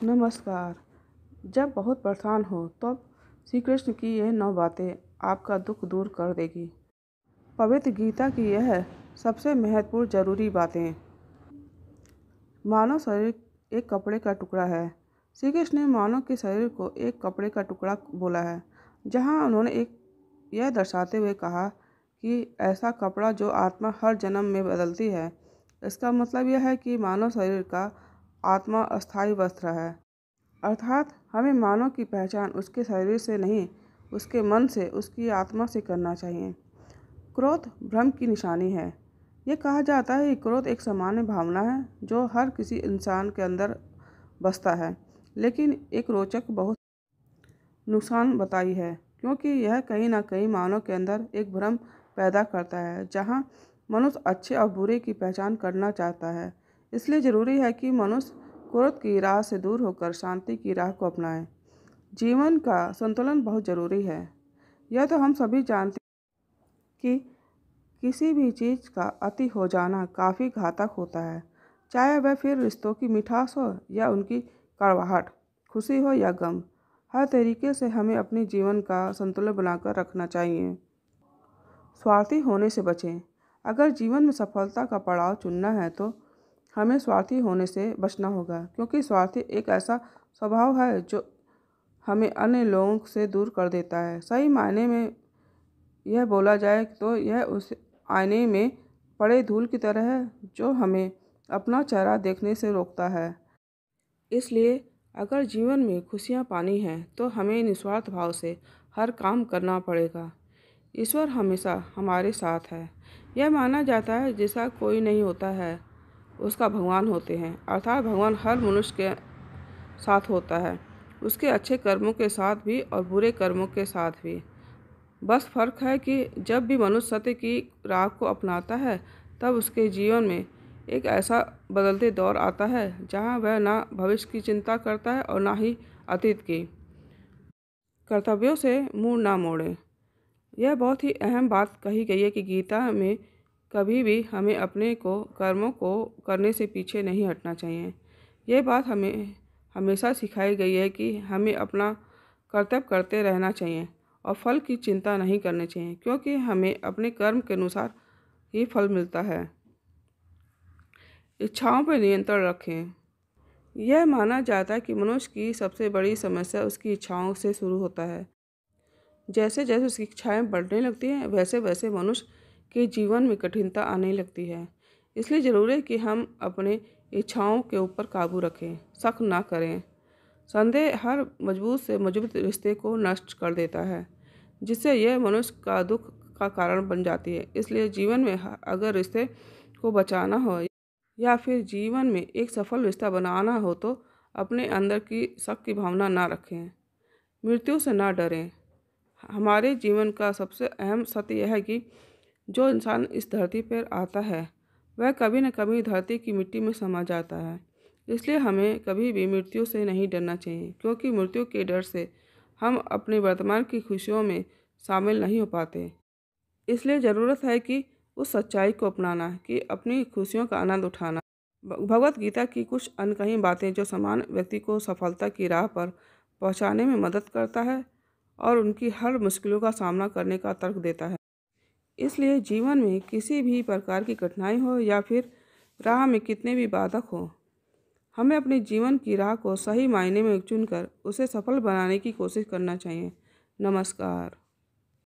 नमस्कार। जब बहुत परेशान हो तब श्री कृष्ण की यह 9 बातें आपका दुख दूर कर देगी। पवित्र गीता की यह सबसे महत्वपूर्ण जरूरी बातें। मानव शरीर एक कपड़े का टुकड़ा है। श्री कृष्ण ने मानव के शरीर को एक कपड़े का टुकड़ा बोला है, जहां उन्होंने यह दर्शाते हुए कहा कि ऐसा कपड़ा जो आत्मा हर जन्म में बदलती है। इसका मतलब यह है कि मानव शरीर का आत्मा अस्थायी वस्त्र है, अर्थात हमें मानव की पहचान उसके शरीर से नहीं, उसके मन से, उसकी आत्मा से करना चाहिए। क्रोध भ्रम की निशानी है। यह कहा जाता है कि क्रोध एक सामान्य भावना है जो हर किसी इंसान के अंदर बसता है, लेकिन एक रोचक बहुत नुकसान बताई है, क्योंकि यह कहीं ना कहीं मानव के अंदर एक भ्रम पैदा करता है जहां मनुष्य अच्छे और बुरे की पहचान करना चाहता है। इसलिए जरूरी है कि मनुष्य क्रोध की राह से दूर होकर शांति की राह को अपनाए। जीवन का संतुलन बहुत जरूरी है। यह तो हम सभी जानते हैं कि किसी भी चीज़ का अति हो जाना काफ़ी घातक होता है, चाहे वह फिर रिश्तों की मिठास हो या उनकी कड़वाहट, खुशी हो या गम। हर तरीके से हमें अपने जीवन का संतुलन बनाकर रखना चाहिए। स्वार्थी होने से बचें। अगर जीवन में सफलता का पड़ाव चुनना है तो हमें स्वार्थी होने से बचना होगा, क्योंकि स्वार्थी एक ऐसा स्वभाव है जो हमें अन्य लोगों से दूर कर देता है। सही मायने में यह बोला जाए तो यह उस आईने में पड़े धूल की तरह है जो हमें अपना चेहरा देखने से रोकता है। इसलिए अगर जीवन में खुशियाँ पानी हैं तो हमें निस्वार्थ भाव से हर काम करना पड़ेगा। ईश्वर हमेशा हमारे साथ है। यह माना जाता है जैसा कोई नहीं होता है उसका भगवान होते हैं, अर्थात भगवान हर मनुष्य के साथ होता है, उसके अच्छे कर्मों के साथ भी और बुरे कर्मों के साथ भी। बस फर्क है कि जब भी मनुष्य सत्य की राह को अपनाता है तब उसके जीवन में एक ऐसा बदलते दौर आता है जहां वह ना भविष्य की चिंता करता है और ना ही अतीत की। कर्तव्यों से मुंह ना मोड़े। यह बहुत ही अहम बात कही गई है कि गीता में कभी भी हमें अपने कर्मों को करने से पीछे नहीं हटना चाहिए। यह बात हमें हमेशा सिखाई गई है कि हमें अपना कर्तव्य करते रहना चाहिए और फल की चिंता नहीं करनी चाहिए, क्योंकि हमें अपने कर्म के अनुसार ही फल मिलता है। इच्छाओं पर नियंत्रण रखें। यह माना जाता है कि मनुष्य की सबसे बड़ी समस्या उसकी इच्छाओं से शुरू होता है। जैसे जैसे उसकी इच्छाएं बढ़ने लगती हैं वैसे वैसे मनुष्य के जीवन में कठिनता आने लगती है। इसलिए ज़रूरी है कि हम अपने इच्छाओं के ऊपर काबू रखें, शक ना करें। संदेह हर मजबूत से मजबूत रिश्ते को नष्ट कर देता है, जिससे यह मनुष्य का दुख का कारण बन जाती है। इसलिए जीवन में अगर रिश्ते को बचाना हो या फिर जीवन में एक सफल रिश्ता बनाना हो तो अपने अंदर की शक की भावना ना रखें। मृत्यु से ना डरें। हमारे जीवन का सबसे अहम सत्य यह है कि जो इंसान इस धरती पर आता है वह कभी न कभी धरती की मिट्टी में समा जाता है। इसलिए हमें कभी भी मृत्यु से नहीं डरना चाहिए, क्योंकि मृत्यु के डर से हम अपने वर्तमान की खुशियों में शामिल नहीं हो पाते। इसलिए ज़रूरत है कि उस सच्चाई को अपनाना कि अपनी खुशियों का आनंद उठाना। भगवत गीता की कुछ अनकही बातें जो समान व्यक्ति को सफलता की राह पर पहुंचाने में मदद करता है और उनकी हर मुश्किलों का सामना करने का तर्क देता है। इसलिए जीवन में किसी भी प्रकार की कठिनाई हो या फिर राह में कितने भी बाधक हो, हमें अपने जीवन की राह को सही मायने में चुनकर उसे सफल बनाने की कोशिश करना चाहिए। नमस्कार।